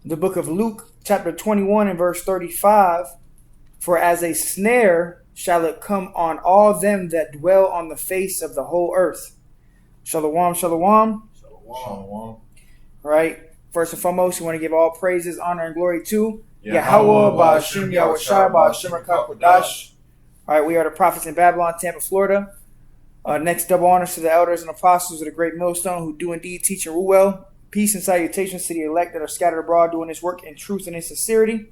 The book of Luke, chapter 21 and verse 35. For as a snare shall it come on all them that dwell on the face of the whole earth. Shalom, shalom. Shalom. Right. First and foremost, we want to give all praises, honor, and glory to Yahweh, Ba'ashem, Yahushua, Ba'ashem, HaKadosh. All right, we are the prophets in Babylon, Tampa, Florida. Next, double honors to the elders and apostles of the great millstone who do indeed teach and rule well. Peace and salutations to the elect that are scattered abroad doing this work in truth and in sincerity.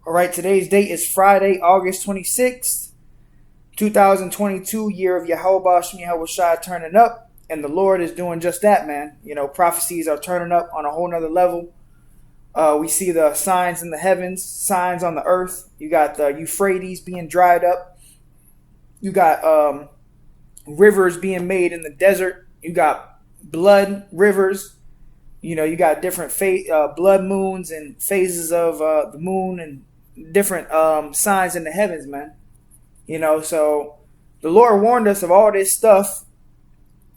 All right, today's date is Friday, August 26th, 2022, year of Yahweh Ba'ashem, Yahushua turning up. And the Lord is doing just that, man. You know, prophecies are turning up on a whole nother level. We see the signs in the heavens, signs on the earth. You got the Euphrates being dried up. You got rivers being made in the desert. You got blood rivers. You know, you got different blood moons and phases of the moon and different signs in the heavens, man. You know, so the Lord warned us of all this stuff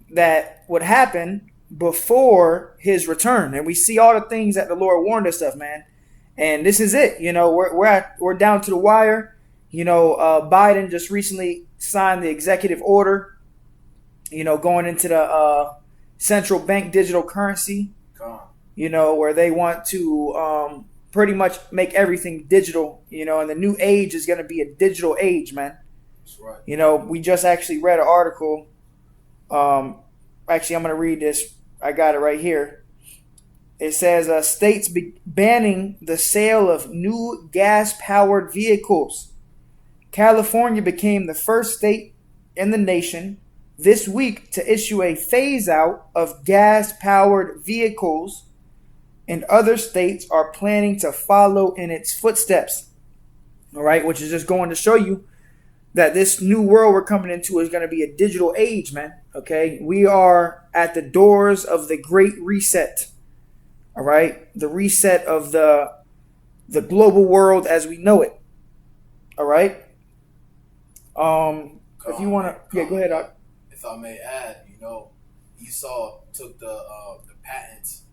that would happen before his return, and we see all the things that the Lord warned us of, man. And this is it. You know, we're down to the wire. You know, Biden just recently signed the executive order. You know, going into the central bank digital currency. You know, where they want to pretty much make everything digital. You know, and the new age is going to be a digital age, man. That's right. You know, we just actually read an article. Actually, I'm going to read this. I got it right here. It says states banning the sale of new gas-powered vehicles. California became the first state in the nation this week to issue a phase-out of gas-powered vehicles, and other states are planning to follow in its footsteps. All right, which is just going to show you that this new world we're coming into is going to be a digital age, man. Okay, we are at the doors of the Great Reset. All right, the reset of the global world as we know it. All right. If you want to, yeah, go ahead. If I may add, you know, Esau took the patents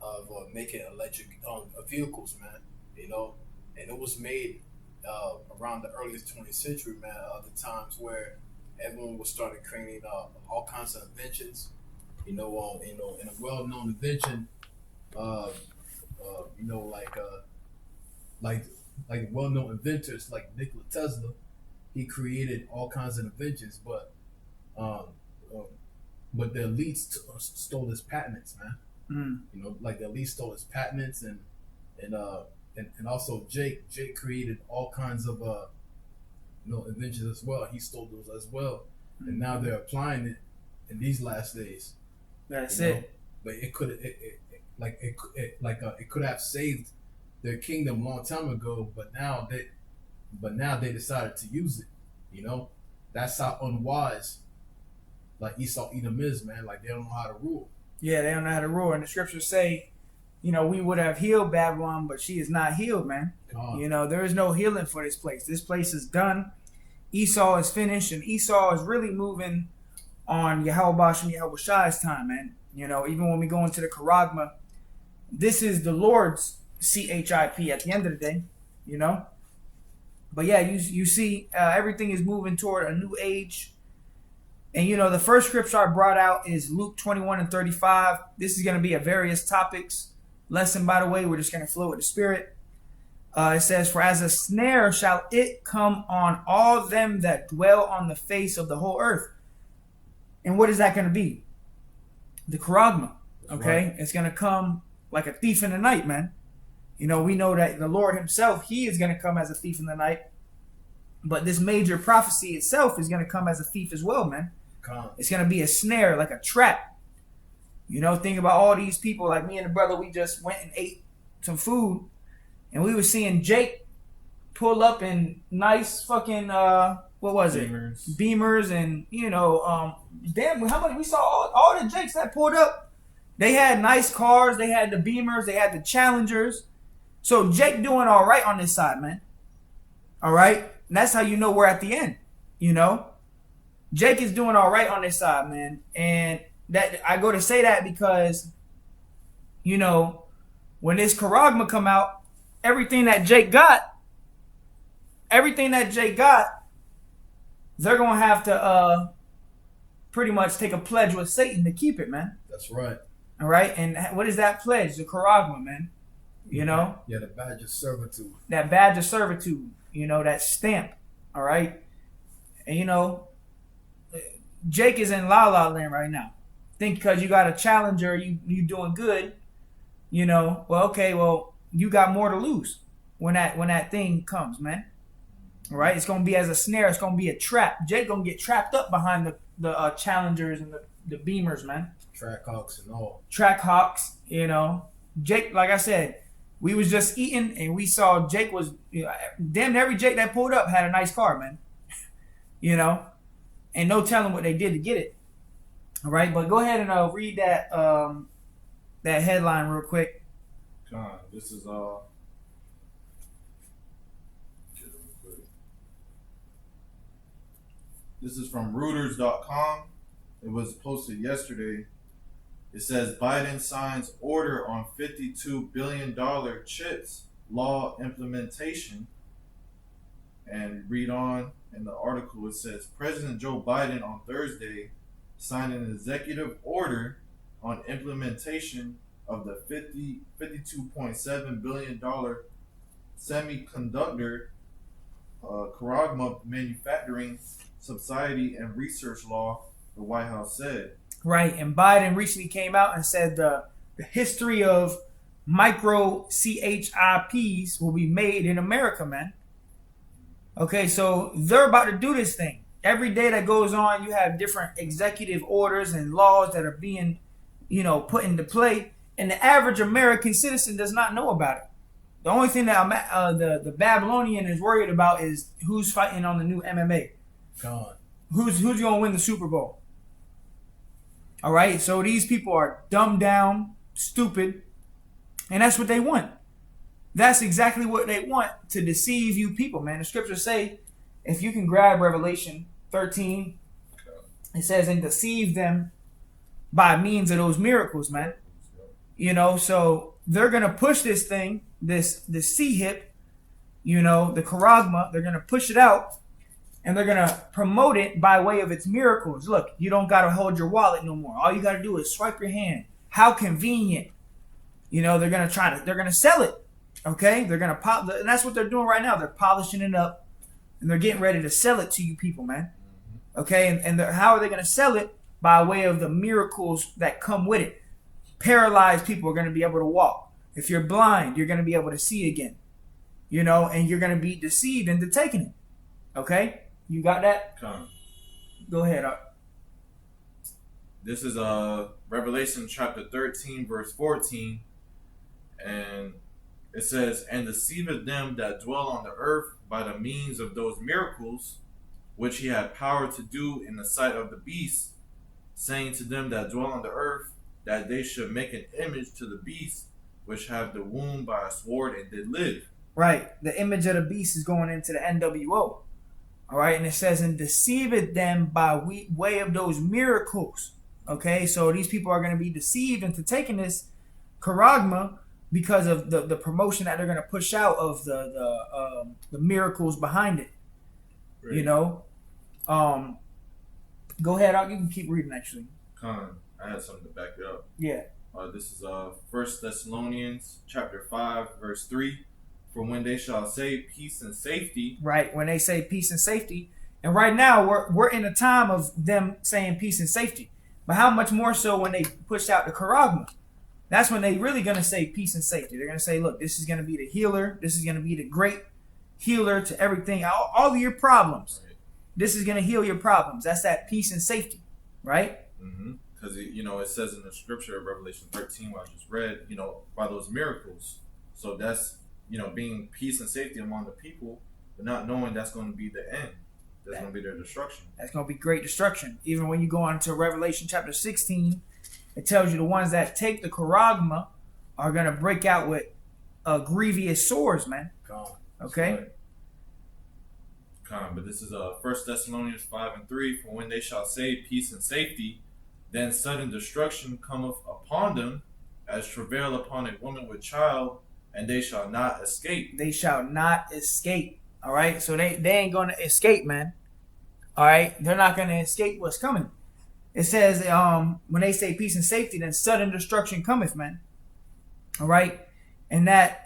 of making electric vehicles, man. You know, and it was made around the earliest 20th century, man. The times where everyone was started creating all kinds of inventions. You know, in a well-known invention, you know, like well-known inventors like Nikola Tesla, he created all kinds of inventions, but the elites stole his patents, man. You know, like the elites stole his patents, and also Jake created all kinds of you know, inventions as well. He stole those as well, and now they're applying it in these last days. That's you know? it. But it could have saved their kingdom a long time ago, but now they decided to use it. You know, that's how unwise like Esau Edom is, man. Like they don't know how to rule. Yeah, they don't know how to rule, and the scriptures say, you know, we would have healed Babylon, but she is not healed, man. You know, there is no healing for this place. This place is done. Esau is finished, and Esau is really moving on Yahweh Ba'ashem Yahushua's time, man. You know, even when we go into the Charagma, this is the Lord's CHIP at the end of the day, you know. But yeah, you see everything is moving toward a new age. And, you know, the first scripture I brought out is Luke 21 and 35. This is going to be a various topics lesson, by the way. We're just going to flow with the Spirit. It says, for as a snare shall it come on all them that dwell on the face of the whole earth. And what is that going to be? The Charagma. Okay? Right. It's going to come like a thief in the night, man. You know, we know that the Lord himself, he is going to come as a thief in the night. But this major prophecy itself is going to come as a thief as well, man. It's going to be a snare, like a trap. You know, think about all these people, like me and the brother, we just went and ate some food. And we were seeing Jake pull up in nice fucking, what was it? Beamers and, you know, damn, how many, we saw all the Jakes that pulled up. They had nice cars. They had the Beamers. They had the Challengers. So Jake doing all right on this side, man. All right? And that's how you know we're at the end, you know? Jake is doing all right on this side, man. And that I go to say that because, you know, when this Charagma come out, everything that Jake got, they're gonna have to pretty much take a pledge with Satan to keep it, man. That's right. All right, and what is that pledge? The Charagma, man. You know? Yeah, the badge of servitude. That badge of servitude. You know, that stamp. All right, and you know, Jake is in La La Land right now. Think because you got a challenger, you doing good. You know, well, okay, well, you got more to lose when that thing comes, man. All right, it's gonna be as a snare. It's gonna be a trap. Jake gonna get trapped up behind the challengers and the beamers, man. Trackhawks and all. Trackhawks, you know. Jake, like I said, we was just eating and we saw Jake was, you know, damn every Jake that pulled up had a nice car, man. You know, and no telling what they did to get it. All right, but go ahead and read that that headline real quick. This is This is from Reuters.com. It was posted yesterday. It says Biden signs order on $52 billion CHIPS law implementation. And read on in the article, it says President Joe Biden on Thursday signed an executive order on implementation of the $52.7 billion semiconductor Charagma manufacturing subsidy and research law, the White House said. Right, and Biden recently came out and said the history of micro CHIPs will be made in America, man. Okay, so they're about to do this thing. Every day that goes on, you have different executive orders and laws that are being, you know, put into play, and the average American citizen does not know about it. The only thing that the Babylonian is worried about is who's fighting on the new MMA. God. Who's going to win the Super Bowl? All right, so these people are dumbed down, stupid, and that's what they want. That's exactly what they want, to deceive you people, man. The scriptures say, if you can grab Revelation 13, it says, and deceive them by means of those miracles, man. You know, so they're going to push this thing, this C-hip, you know, the Charagma, they're going to push it out, and they're going to promote it by way of its miracles. Look, you don't got to hold your wallet no more. All you got to do is swipe your hand. How convenient. You know, they're going to sell it. Okay? They're going to pop, and that's what they're doing right now. They're polishing it up, and they're getting ready to sell it to you people, man. Okay? And how are they going to sell it? By way of the miracles that come with it. Paralyzed people are going to be able to walk. If you're blind, you're going to be able to see again. You know, and you're going to be deceived into taking it. Okay? You got that? Go ahead. This is Revelation chapter 13, verse 14. And it says, and deceiveth them that dwell on the earth by the means of those miracles, which he had power to do in the sight of the beast, saying to them that dwell on the earth, that they should make an image to the beast, which have the wound by a sword and did live. Right. The image of the beast is going into the NWO. All right. And it says, and deceiveth them by way of those miracles. Okay. So these people are going to be deceived into taking this Charagma because of the promotion that they're going to push out of the miracles behind it. Right. You know? Go ahead. You can keep reading, actually. I had something to back it up. Yeah. This is 1 Thessalonians chapter 5, verse 3. For when they shall say peace and safety. Right, when they say peace and safety. And right now, we're in a time of them saying peace and safety. But how much more so when they push out the Charagma? That's when they really going to say peace and safety. They're going to say, look, this is going to be the healer. This is going to be the great healer to everything, all of your problems. Right. This is going to heal your problems. That's that peace and safety, right? Because, you know, it says in the scripture of Revelation 13, what I just read, you know, by those miracles. So that's, you know, being peace and safety among the people, but not knowing that's going to be the end. That's going to be their destruction. That's going to be great destruction. Even when you go on to Revelation chapter 16, it tells you the ones that take the Charagma are going to break out with grievous sores, man. Okay? But this is 1 Thessalonians 5 and 3. For when they shall say peace and safety, then sudden destruction cometh upon them, as travail upon a woman with child, and they shall not escape. They shall not escape. All right, so they ain't gonna escape, man. All right, they're not gonna escape what's coming. It says when they say peace and safety, then sudden destruction cometh, man. All right, and that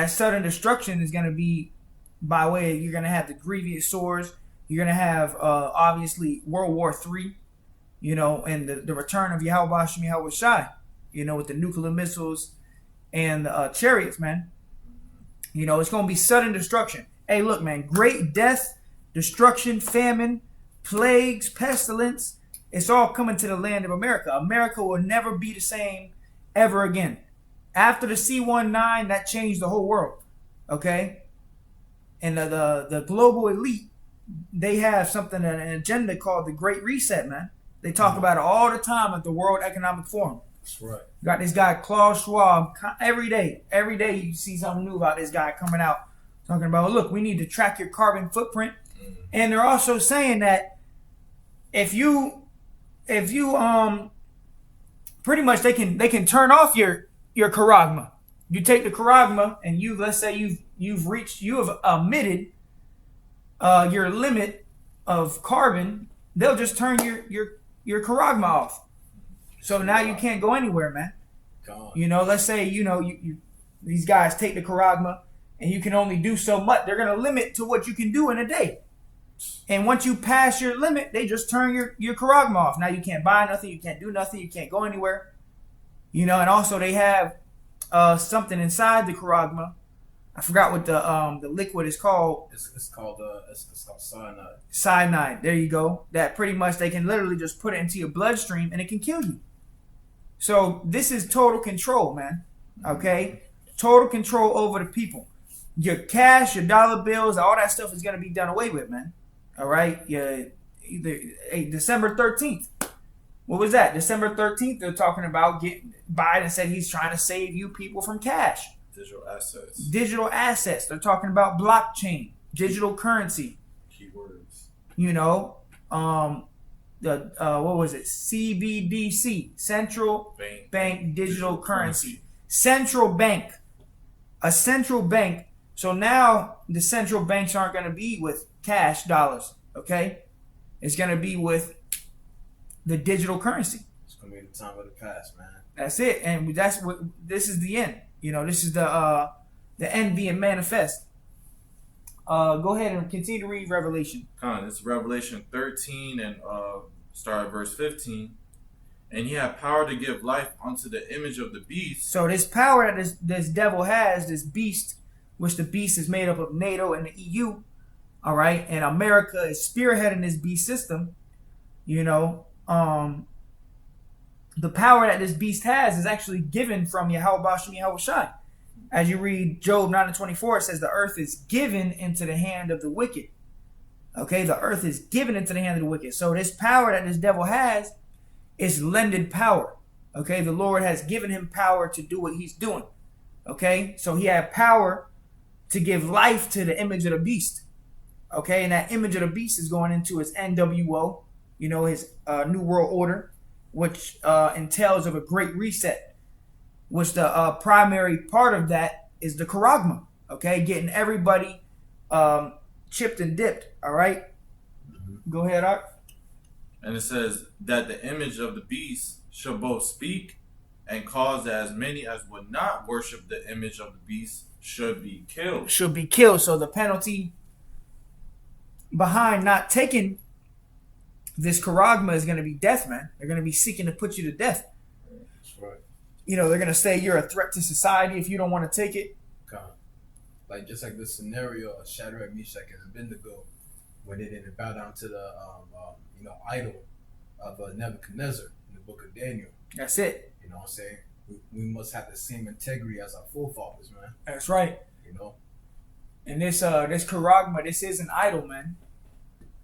sudden destruction is gonna be by way of, you're gonna have the grievous sores. You're gonna have obviously World War III, you know, and the return of Yahweh Shem Yahweh Shai, you know, with the nuclear missiles and the chariots, man. You know, it's gonna be sudden destruction. Hey, look, man, great death, destruction, famine, plagues, pestilence. It's all coming to the land of America. America will never be the same ever again. After the C-19, that changed the whole world. Okay? And the global elite, they have something, an agenda called the Great Reset, man. They talk about it all the time at the World Economic Forum. That's right. Got this guy, Klaus Schwab, every day you see something new about this guy coming out. Talking about, look, we need to track your carbon footprint. And they're also saying that if you pretty much they can turn off your charagma. You take the charagma and let's say you have emitted your limit of carbon, they'll just turn your charagma off. So now you can't go anywhere, man. You know, let's say, you know, you these guys take the charagma and you can only do so much. They're gonna limit to what you can do in a day. And once you pass your limit, they just turn your charagma off. Now you can't buy nothing, you can't do nothing, you can't go anywhere. You know, and also they have something inside the charagma. I forgot what the liquid is called. It's called cyanide. Cyanide. There you go. That pretty much they can literally just put it into your bloodstream and it can kill you. So this is total control, man. Okay, total control over the people. Your cash, your dollar bills, all that stuff is gonna be done away with, man. All right. Yeah. December 13th. What was that? December 13th. They're talking about Biden said he's trying to save you people from cash. Digital assets. Digital assets. They're talking about blockchain, digital currency. Keywords. You know, what was it? CBDC, Central Bank Digital Currency. Central bank. A central bank. So now the central banks aren't going to be with cash dollars, okay? It's going to be with the digital currency. It's going to be the time of the past, man. That's it. And this is the end. You know, this is the end being manifest. Go ahead and continue to read Revelation. It's Revelation 13 and start at verse 15. And he had power to give life unto the image of the beast. So this power that this devil has, this beast, which the beast is made up of NATO and the EU, all right, and America is spearheading this beast system. You know, the power that this beast has is actually given from Yahweh Shem Yahweh Shai. As you read Job 9:24, it says the earth is given into the hand of the wicked. Okay, the earth is given into the hand of the wicked. So this power that this devil has is lended power. Okay, the Lord has given him power to do what he's doing. Okay, so he had power to give life to the image of the beast. Okay, and that image of the beast is going into his NWO, you know, his New World Order, which entails of a great reset, which the primary part of that is the charagma. Okay, getting everybody chipped and dipped. All right, Go ahead, Art. And it says that the image of the beast shall both speak and cause that as many as would not worship the image of the beast should be killed. Should be killed. So the penalty behind not taking this charagma is going to be death, man. They're going to be seeking to put you to death. That's right. You know, they're going to say you're a threat to society if you don't want to take it. Like just like the scenario of Shadrach, Meshach, and Abednego, when they didn't bow down to the idol of Nebuchadnezzar in the book of Daniel. That's it. You know what I'm saying? We must have the same integrity as our forefathers, man. That's right. You know. And this charagma, this is an idol, man.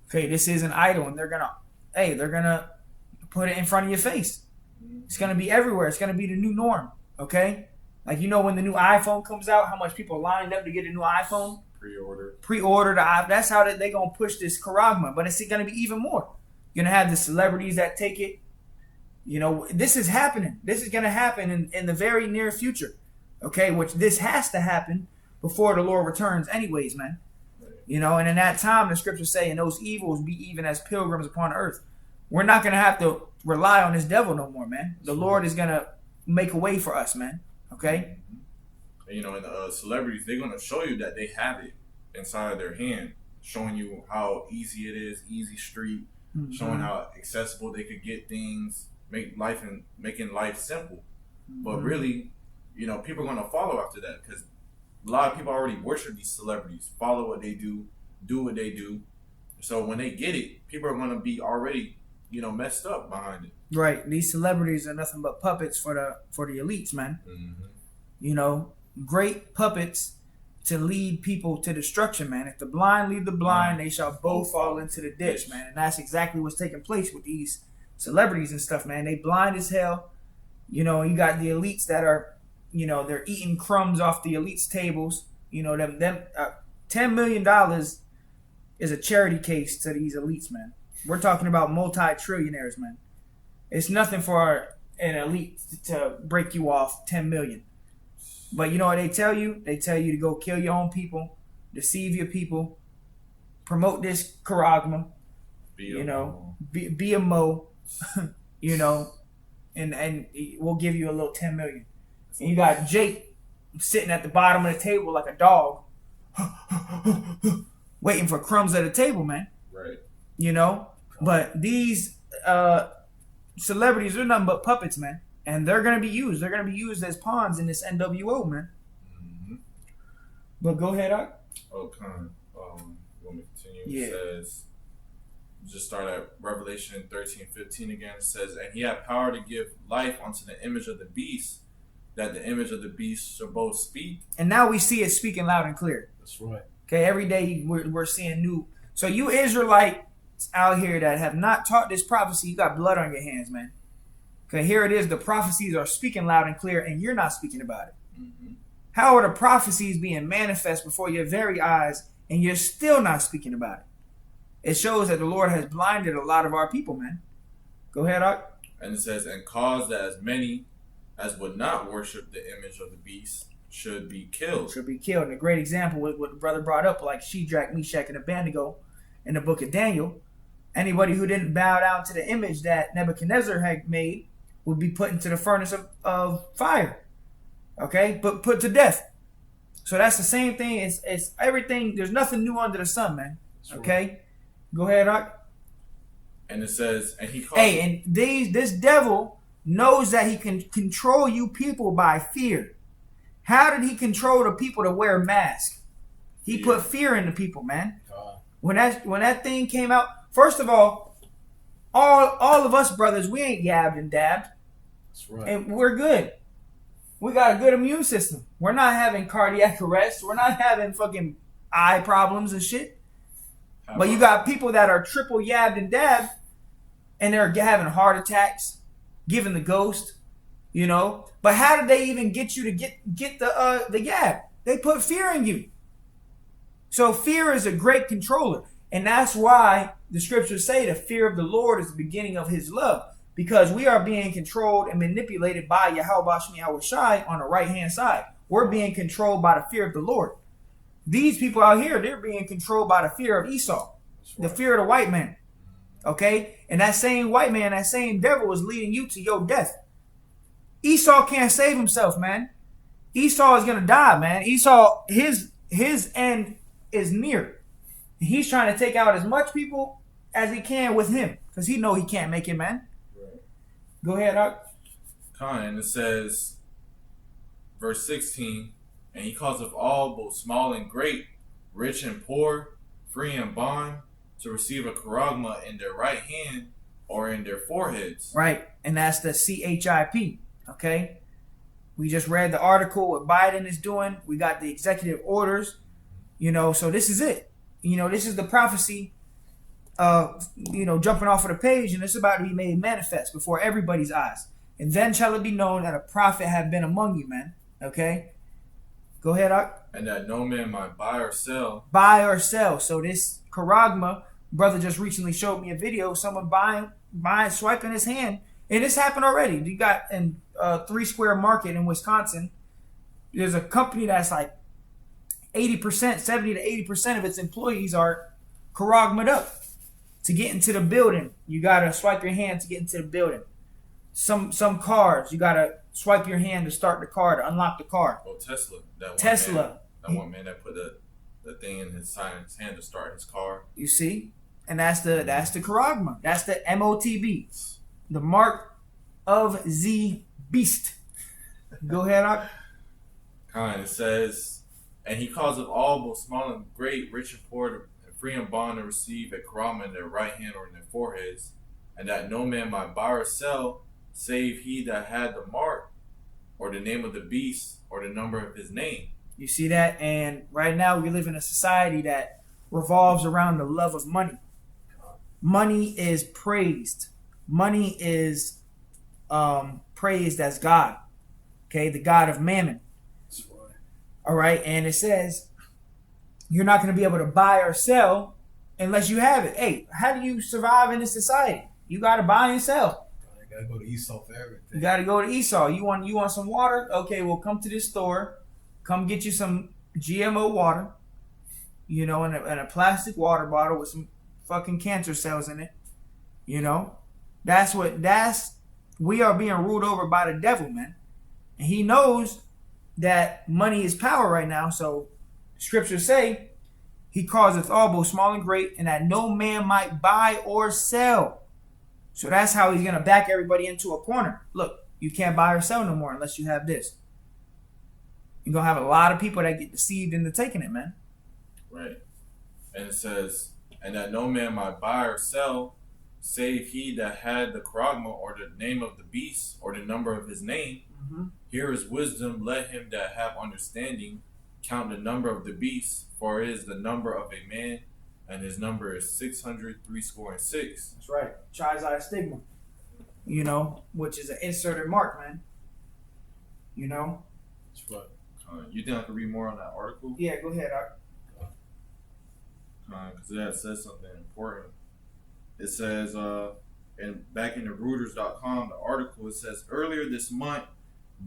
Okay, this is an idol, and they're gonna put it in front of your face. It's gonna be everywhere. It's gonna be the new norm. Okay, like when the new iPhone comes out, how much people lined up to get a new iPhone? Pre-order the that's how they gonna push this charagma. But it's gonna be even more. You're gonna have the celebrities that take it. You know, this is happening. This is going to happen in the very near future. Okay, which this has to happen before the Lord returns anyways, man. You know, and in that time, the scriptures say, and those evils be even as pilgrims upon earth. We're not going to have to rely on this devil no more, man. The Lord is going to make a way for us, man. Okay? You know, and celebrities, they're going to show you that they have it inside of their hand, showing you how easy it is, easy street, showing how accessible they could get things, making life simple. But really, you know, people are going to follow after that because a lot of people already worship these celebrities, follow what they do what they do. So when they get it, people are going to be already, you know, messed up behind it. Right. These celebrities are nothing but puppets for the elites, man. You know, great puppets to lead people to destruction, man. If the blind lead the blind, they shall both fall into the ditch, man. And that's exactly what's taking place with these celebrities and stuff, man. They blind as hell. You know, you got the elites that are, you know, they're eating crumbs off the elites' tables. You know, $10 million is a charity case to these elites, man. We're talking about multi-trillionaires, man. It's nothing for an elite to break you off $10 million. But you know what they tell you? They tell you to go kill your own people, deceive your people, promote this charagma, be a mo, you know, and we'll give you a little 10 million. And you got Jake sitting at the bottom of the table like a dog, waiting for crumbs at the table, man. Right. You know, but these celebrities are nothing but puppets, man. And they're going to be used. They're going to be used as pawns in this NWO, man. But go ahead, Art. Okay. Let me continue. Yeah. It says, just start at Revelation 13:15 again. It says, and he had power to give life unto the image of the beast, that the image of the beast shall both speak. And now we see it speaking loud and clear. That's right. Okay, every day we're seeing new. So you Israelites out here that have not taught this prophecy, you got blood on your hands, man. Okay, here it is. The prophecies are speaking loud and clear, and you're not speaking about it. How are the prophecies being manifest before your very eyes, and you're still not speaking about it? It shows that the Lord has blinded a lot of our people, man. Go ahead, Art. And it says, and caused that as many as would not worship the image of the beast should be killed. Should be killed. And a great example with what the brother brought up, like Shadrach, Meshach, and Abednego in the book of Daniel. Anybody who didn't bow down to the image that Nebuchadnezzar had made would be put into the furnace of fire. Okay? But put to death. So that's the same thing. It's everything. There's nothing new under the sun, man. Okay? Right. Go ahead, Art. And it says, and he called. Hey, and this devil knows that he can control you people by fear. How did he control the people to wear masks? He put fear in the people, man. When that thing came out, first of all of us brothers, we ain't yabbed and dabbed. That's right. And we're good. We got a good immune system. We're not having cardiac arrest. We're not having fucking eye problems and shit. But you got people that are triple yabbed and dabbed, and they're having heart attacks, giving the ghost, you know. But how did they even get you to get the yab? They put fear in you. So fear is a great controller. And that's why the scriptures say the fear of the Lord is the beginning of his love. Because we are being controlled and manipulated by Yahweh Shem Yahweh Shai on the right-hand side. We're being controlled by the fear of the Lord. These people out here, they're being controlled by the fear of Esau. The fear of the white man. Okay? And that same white man, that same devil is leading you to your death. Esau can't save himself, man. Esau is going to die, man. Esau, his end is near. He's trying to take out as much people as he can with him. Because he know he can't make it, man. Right. Go ahead, Art. And it says, verse 16, and he causeth all, both small and great, rich and poor, free and bond, to receive a charagma in their right hand or in their foreheads. Right. And that's the CHIP. Okay. We just read the article what Biden is doing. We got the executive orders. You know, so this is it. You know, this is the prophecy jumping off of the page, and it's about to be made manifest before everybody's eyes. And then shall it be known that a prophet have been among you, man. Okay? Go ahead, Art. And that no man might buy or sell. Buy or sell. So this charagma, brother just recently showed me a video, someone swiping his hand, And this happened already. You got in 3 Square Market in Wisconsin, there's a company that's like 80%, 70 to 80% of its employees are karagma'd up to get into the building. You gotta swipe your hand to get into the building. Some cars, you gotta swipe your hand to start the car, to unlock the car. Oh, Tesla. Tesla. That one man that put the thing in his hand to start his car. You see? And that's the karagma. That's the MOTB. The mark of the beast. Go ahead, Ak. It says, and he calls of all, both small and great, rich and poor, and free and bond, to receive a karama in their right hand or in their foreheads, and that no man might buy or sell, save he that had the mark, or the name of the beast, or the number of his name. You see that? And right now we live in a society that revolves around the love of money. Money is praised. Money is praised as God. Okay, the God of mammon. All right, and it says you're not going to be able to buy or sell unless you have it. Hey, how do you survive in this society? You got to buy and sell. You gotta go to Esau for everything. You got to go to Esau. You want some water? Okay, well, come to this store. Come get you some GMO water. You know, in a plastic water bottle with some fucking cancer cells in it. You know, we are being ruled over by the devil, man, and he knows that money is power right now. So scriptures say he causeth all, both small and great, and that no man might buy or sell. So that's how he's going to back everybody into a corner. Look, you can't buy or sell no more unless you have this. You're going to have a lot of people that get deceived into taking it, man. Right. And it says, and that no man might buy or sell, save he that had the karagma, or the name of the beast, or the number of his name. Mm-hmm. Here is wisdom, let him that have understanding count the number of the beast, for it is the number of a man, and his number is 666. That's right. Tri's stigma. You know, which is an inserted mark, man. You know? That's right. You think I could read more on that article? Yeah, go ahead, Art. Because that says something important. It says, and back in the Reuters.com, the article, it says, earlier this month,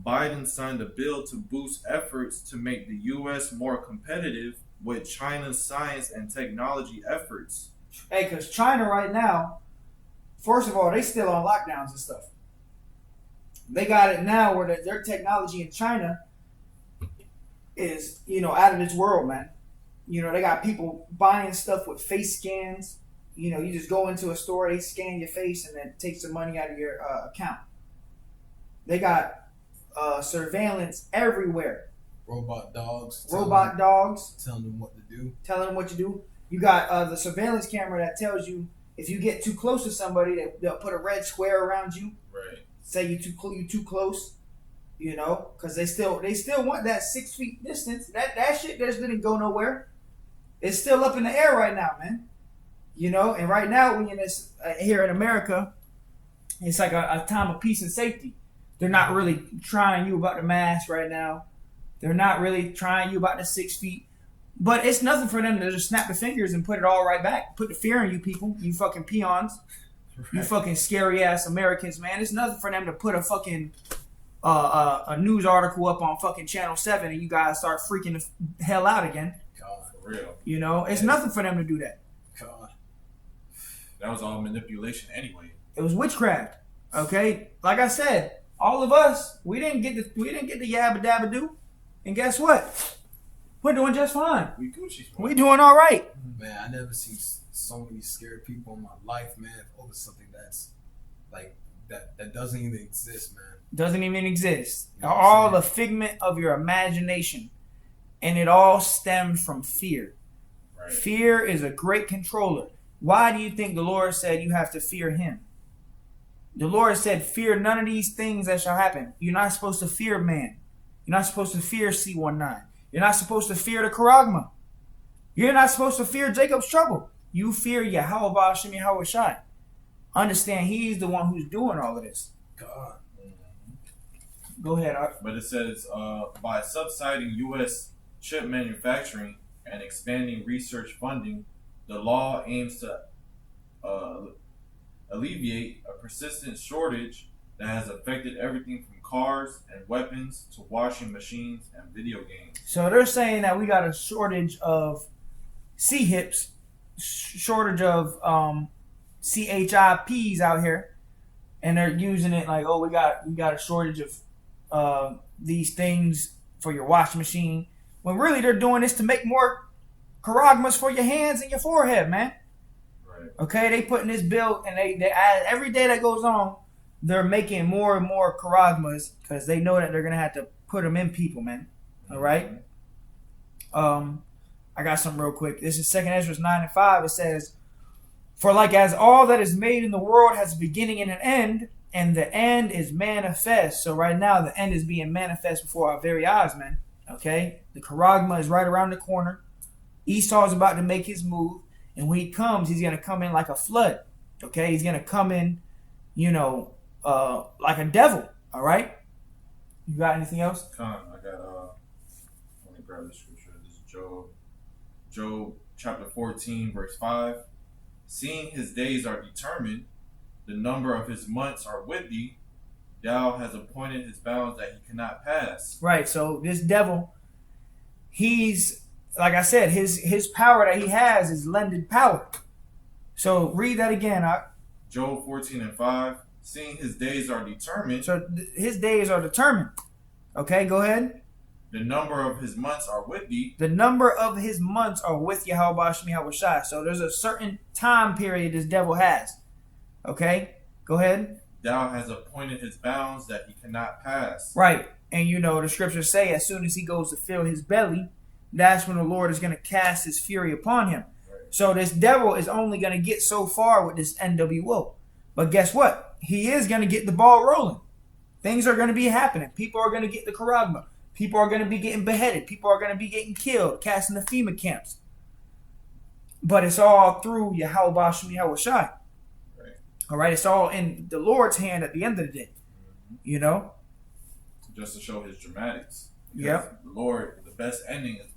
Biden signed a bill to boost efforts to make the U.S. more competitive with China's science and technology efforts. Hey, because China right now, first of all, they still on lockdowns and stuff. They got it now where their technology in China is, you know, out of this world, man. You know, they got people buying stuff with face scans. You know, you just go into a store, they scan your face, and then take some money out of your account. They got surveillance everywhere. Robot dogs. Telling them what to do. Telling them what to do. You got the surveillance camera that tells you if you get too close to somebody, they'll put a red square around you. Right. Say you too close. You know, because they still want that 6 feet distance. That shit just didn't go nowhere. It's still up in the air right now, man. You know, and right now when you're this here in America, it's like a time of peace and safety. They're not really trying you about the mask right now. They're not really trying you about the 6 feet. But it's nothing for them to just snap the fingers and put it all right back. Put the fear in you people, you fucking peons. Right. You fucking scary ass Americans, man. It's nothing for them to put a fucking a news article up on fucking Channel 7 and you guys start freaking the hell out again. God, for real. You know, it's nothing for them to do that. God. That was all manipulation anyway. It was witchcraft. Okay? Like I said, all of us, we didn't get the yabba dabba do. And guess what? We're doing just fine. We Gucci. We doing all right. Man, I never seen so many scared people in my life, man, over something that's like that doesn't even exist, man. Doesn't even exist. You know all a figment of your imagination. And it all stems from fear. Right. Fear is a great controller. Why do you think the Lord said you have to fear him? The Lord said, fear none of these things that shall happen. You're not supposed to fear man. You're not supposed to fear C19. You're not supposed to fear the Karagma. You're not supposed to fear Jacob's trouble. You fear Yahweh Hashem Yahweh Shai. Understand he's the one who's doing all of this. God. Go ahead, Art. But it says, by subsiding U.S. chip manufacturing and expanding research funding, the law aims to alleviate a persistent shortage that has affected everything from cars and weapons to washing machines and video games. So they're saying that we got a shortage of C-hips, shortage of CHIPs out here, and they're using it like, oh, we got a shortage of these things for your washing machine. When really they're doing this to make more charagmas for your hands and your forehead, man. Right. Okay, they putting this bill, and they add, every day that goes on, they're making more and more charagmas because they know that they're gonna have to put them in people, man. All right. I got some real quick. This is 2 Ezra 9:5. It says, "For like as all that is made in the world has a beginning and an end, and the end is manifest." So right now, the end is being manifest before our very eyes, man. Okay, the charagma is right around the corner. Esau is about to make his move, and when he comes, he's gonna come in like a flood. Okay, he's gonna come in, like a devil. All right. You got anything else? I got let me grab the scripture. This is Job chapter 14, verse 5. "Seeing his days are determined, the number of his months are with thee, thou hast appointed his bounds that he cannot pass." Right. So this devil, he's, like I said, his power that he has is lended power. So read that again. Job 14:5. "Seeing his days are determined, So his days are determined. Okay, go ahead. the number of his months are with thee, The number of his months are with Yahweh Shemi Hawashai. So there's a certain time period this devil has. Okay, go ahead. thou hast appointed his bounds that he cannot pass. Right. And the scriptures say as soon as he goes to fill his belly, that's when the Lord is going to cast his fury upon him. Right. So this devil is only going to get so far with this NWO. But guess what? He is going to get the ball rolling. Things are going to be happening. People are going to get the charagma. People are going to be getting beheaded. People are going to be getting killed, cast in the FEMA camps. But it's all through Yahweh Shemi Hawashai. Right. All right? It's all in the Lord's hand at the end of the day. Just to show his dramatics. Yep. The Lord, the best ending is,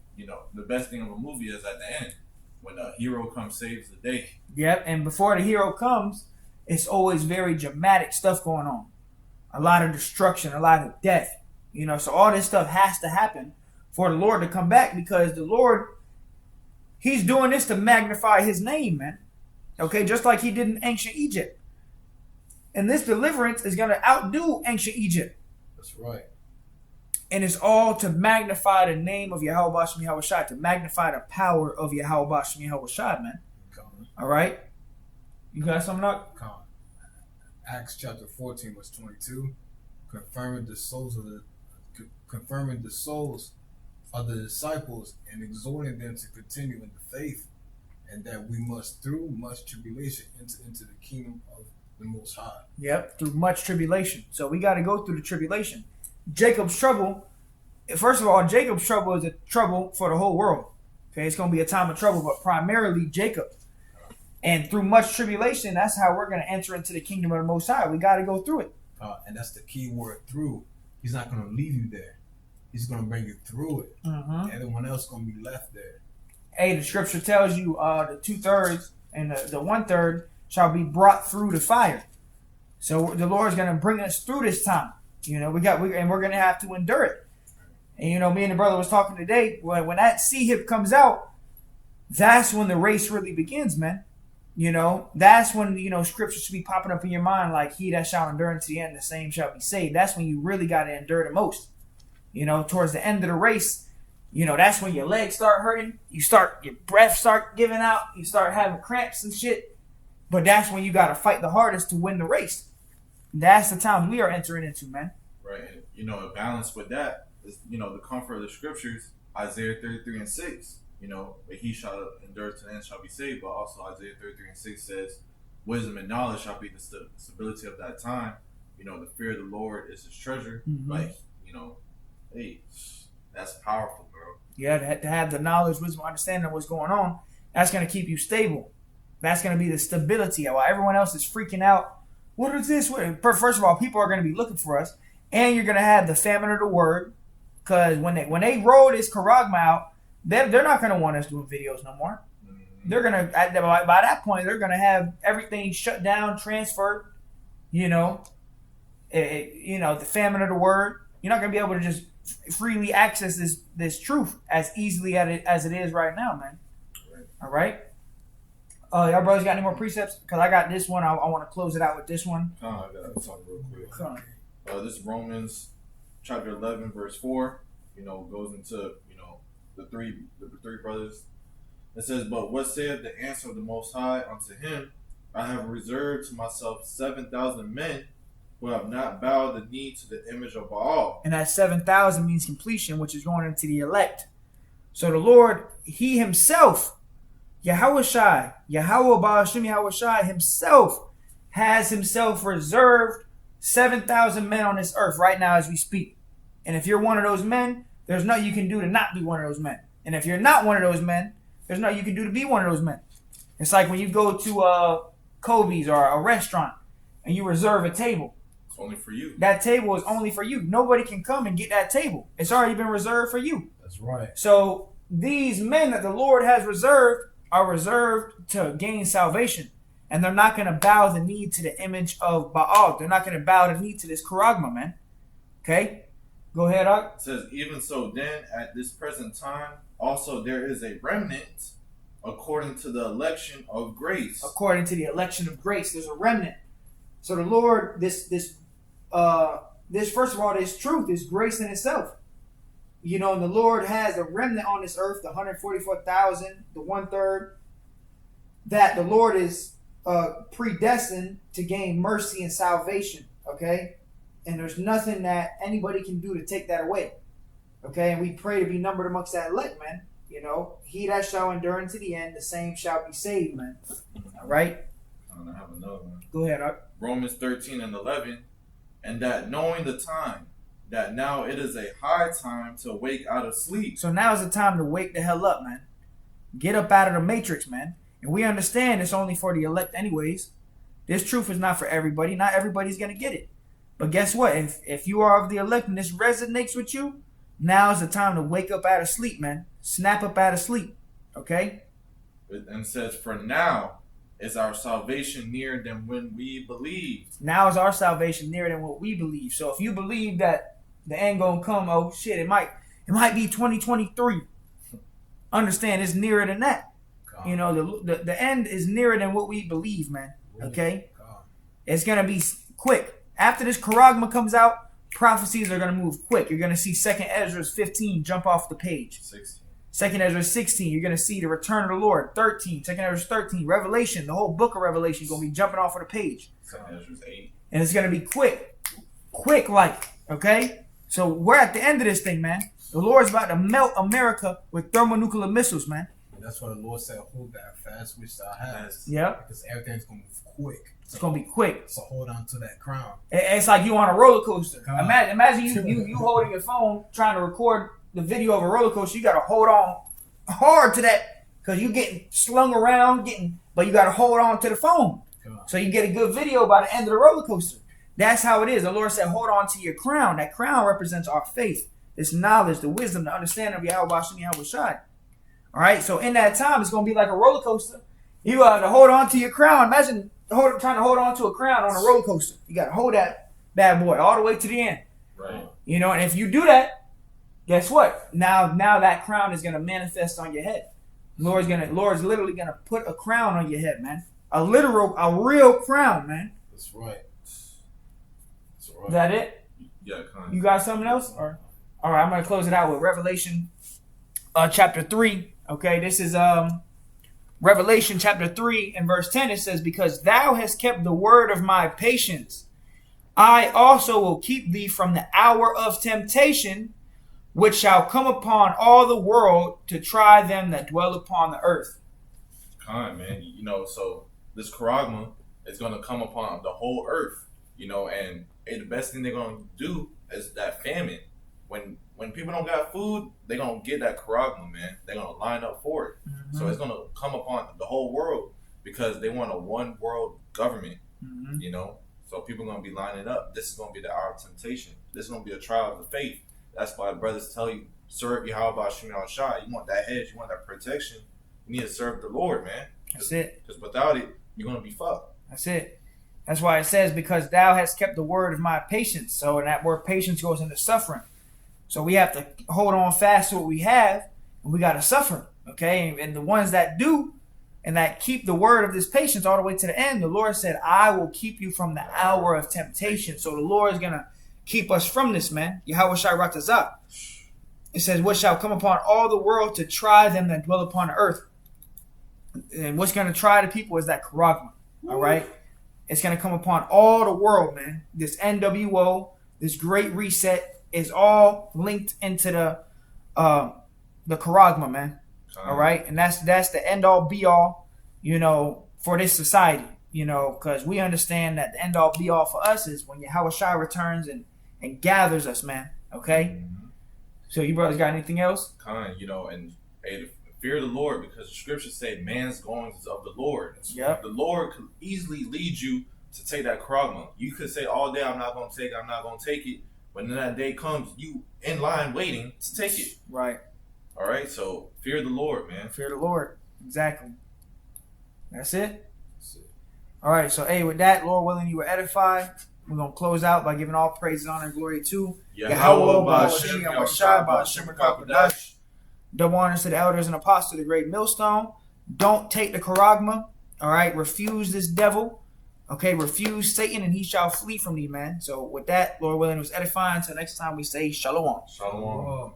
the best thing of a movie is at the end. When the hero comes, saves the day. Yep. And before the hero comes, it's always very dramatic stuff going on. A lot of destruction, a lot of death. So all this stuff has to happen for the Lord to come back, because the Lord, he's doing this to magnify his name, man. Okay, just like he did in ancient Egypt. And this deliverance is going to outdo ancient Egypt. That's right. And it's all to magnify the name of Yahweh Shemi Hawashai, to magnify the power of Yahweh Shemi Hawashai, man. All right? You got something up? Acts chapter 14, verse 22, confirming the souls of the disciples and exhorting them to continue in the faith, and that we must through much tribulation enter into the kingdom of the Most High. Yep, through much tribulation. So we got to go through the tribulation. Jacob's trouble, first of all, Jacob's trouble is a trouble for the whole world. Okay, it's going to be a time of trouble, but primarily Jacob. And through much tribulation, that's how we're going to enter into the kingdom of the Most High. We got to go through it. And that's the key word, through. He's not going to leave you there. He's going to bring you through it. Mm-hmm. Everyone else going to be left there. Hey, the scripture tells you the 2/3 and the 1/3 shall be brought through the fire. So the Lord's going to bring us through this time. And we're going to have to endure it. And me and the brother was talking today. When that C-hip comes out, that's when the race really begins, man. That's when, scripture should be popping up in your mind like, he that shall endure unto the end, the same shall be saved. That's when you really got to endure the most. Towards the end of the race, that's when your legs start hurting. Your breath start giving out. You start having cramps and shit. But that's when you got to fight the hardest to win the race. That's the time we are entering into, man. Right. And, a balance with that is, the comfort of the scriptures, Isaiah 33:6. But he shall endure to the end shall be saved. But also Isaiah 33:6 says, wisdom and knowledge shall be the stability of that time. The fear of the Lord is his treasure. Mm-hmm. Hey, that's powerful, bro. Yeah, to have the knowledge, wisdom, understanding of what's going on, that's going to keep you stable. That's going to be the stability. While everyone else is freaking out, what is this? First of all, people are going to be looking for us. And you're going to have the famine of the word. Because when they roll this charagma out, they're not going to want us doing videos no more. Mm-hmm. They're going to, by that point, they're going to have everything shut down, transferred, And the famine of the word. You're not gonna be able to just freely access this truth as easily as it is right now, man. Right. All right. Y'all brothers got any more precepts? Because I got this one. I want to close it out with this one. I got something real quick. Come on. This is Romans chapter 11 verse 4. Goes into the three brothers. It says, "But what saith the answer of the Most High unto him? I have reserved to myself 7,000 men who have not bowed the knee to the image of Baal." And that 7,000 means completion, which is going into the elect. So the Lord, He Himself, Yahweh Ba'ashim Yahweh Himself, has Himself reserved 7,000 men on this earth right now as we speak. And if you're one of those men, there's nothing you can do to not be one of those men. And if you're not one of those men, there's nothing you can do to be one of those men. It's like when you go to Kobe's or a restaurant and you reserve a table. It's only for you. That table is only for you. Nobody can come and get that table. It's already been reserved for you. That's right. So these men that the Lord has reserved are reserved to gain salvation. And they're not going to bow the knee to the image of Baal. They're not going to bow the knee to this charagma, man. Okay? Go ahead, Ak. It says, "Even so then, at this present time, also there is a remnant according to the election of grace." According to the election of grace, there's a remnant. So the Lord, this first of all, this truth is grace in itself. And the Lord has a remnant on this earth, the 144,000, the 1/3, that the Lord is predestined to gain mercy and salvation. Okay? And there's nothing that anybody can do to take that away. Okay? And we pray to be numbered amongst that elect, man. He that shall endure unto the end, the same shall be saved, man. All right? I have another one. Go ahead, Ak. Romans 13 and 11. "And that knowing the time, that now it is a high time to wake out of sleep." So now is the time to wake the hell up, man. Get up out of the matrix, man. And we understand it's only for the elect anyways. This truth is not for everybody. Not everybody's going to get it. But guess what? If you are of the elect and this resonates with you, now is the time to wake up out of sleep, man. Snap up out of sleep. Okay? And it says, "For now is our salvation nearer than when we believed." Now is our salvation nearer than what we believe. So if you believe that the end gonna come, oh shit, it might be 2023. Understand, it's nearer than that. God. The end is nearer than what we believe, man. Okay? God. It's gonna be quick. After this charagma comes out, prophecies are gonna move quick. You're gonna see 2nd Ezra 15 jump off the page. 16. 2nd Ezra 16, you're gonna see the return of the Lord. 13, 2nd Ezra 13, Revelation, the whole book of Revelation is gonna be jumping off of the page. 2 Ezra 8. And it's gonna be quick like, okay? So we're at the end of this thing, man. The Lord's about to melt America with thermonuclear missiles, man. That's why the Lord said, "Hold that fast which thou hast." Yeah. Because everything's going to move quick. It's gonna be quick. So hold on to that crown. It's like you on a roller coaster. God. Imagine you holding your phone trying to record the video of a roller coaster. You gotta hold on hard to that because you getting slung around, but you gotta hold on to the phone God. so you get a good video by the end of the roller coaster. That's how it is. The Lord said, hold on to your crown. That crown represents our faith, this knowledge, the wisdom, the understanding of Yahweh Hashem Yahweh Shai. All right, so in that time, it's gonna be like a roller coaster. You have to hold on to your crown. Imagine trying to hold on to a crown on a roller coaster. You got to hold that bad boy all the way to the end. Right. And if you do that, guess what? Now that crown is gonna manifest on your head. Lord's literally gonna put a crown on your head, man. A real crown, man. That's right. That's right. Is that it? Yeah, kind of. You got something else? Or all right, I'm gonna close it out with Revelation, chapter 3. Okay, this is Revelation chapter 3 and verse 10. It says, "Because thou hast kept the word of my patience, I also will keep thee from the hour of temptation, which shall come upon all the world to try them that dwell upon the earth." Kind, man. So this charagma is going to come upon the whole earth, and the best thing they're going to do is that famine. When people don't got food, they're going to get that charagma, man. They're going to line up for it. Mm-hmm. So it's going to come upon the whole world because they want a one world government, Mm-hmm. So people are going to be lining up. This is going to be the hour of temptation. This is going to be a trial of the faith. That's why brothers tell you, serve Yahweh Hashem Yahweh Shai. You want that hedge, you want that protection. You need to serve the Lord, man. That's it. Because without it, you're going to be fucked. That's it. That's why it says, because thou hast kept the word of my patience. So, and that word patience goes into suffering. So we have to hold on fast to what we have, and we got to suffer. Okay. And the ones that do and that keep the word of this patience all the way to the end, the Lord said, I will keep you from the hour of temptation. So the Lord is going to keep us from this, man. Yahweh Shai Ratazah. It says, what shall come upon all the world to try them that dwell upon the earth? And what's going to try the people is that charagma. All right. It's going to come upon all the world, man. This NWO, this great reset is all linked into the charagma, man. All right. And that's the end all be all, for this society, because we understand that the end all be all for us is when Yahweh Shai returns and gathers us, man. Okay. Mm-hmm. So you brothers got anything else? And hey, fear the Lord, because the scriptures say man's goings is of the Lord. Yep. The Lord could easily lead you to take that charagma. You could say all day, I'm not going to take it. When that day comes, you in line waiting to take it. Right. All right. So fear the Lord, man. Fear the Lord. Exactly. That's it. All right. So, hey, with that, Lord willing, you were edified. We're going to close out by giving all praise, honor, and glory to Yahweh, Ba'ashem, Yahweh Shai, Ba'ashem, Rakadash. Double honors to the elders and apostles of the great millstone. Don't take the charagma. All right. Refuse this devil. Okay. Refuse Satan, and he shall flee from thee, man. So with that, Lord willing, it was edifying. Until next time, we say shalom. Shalom.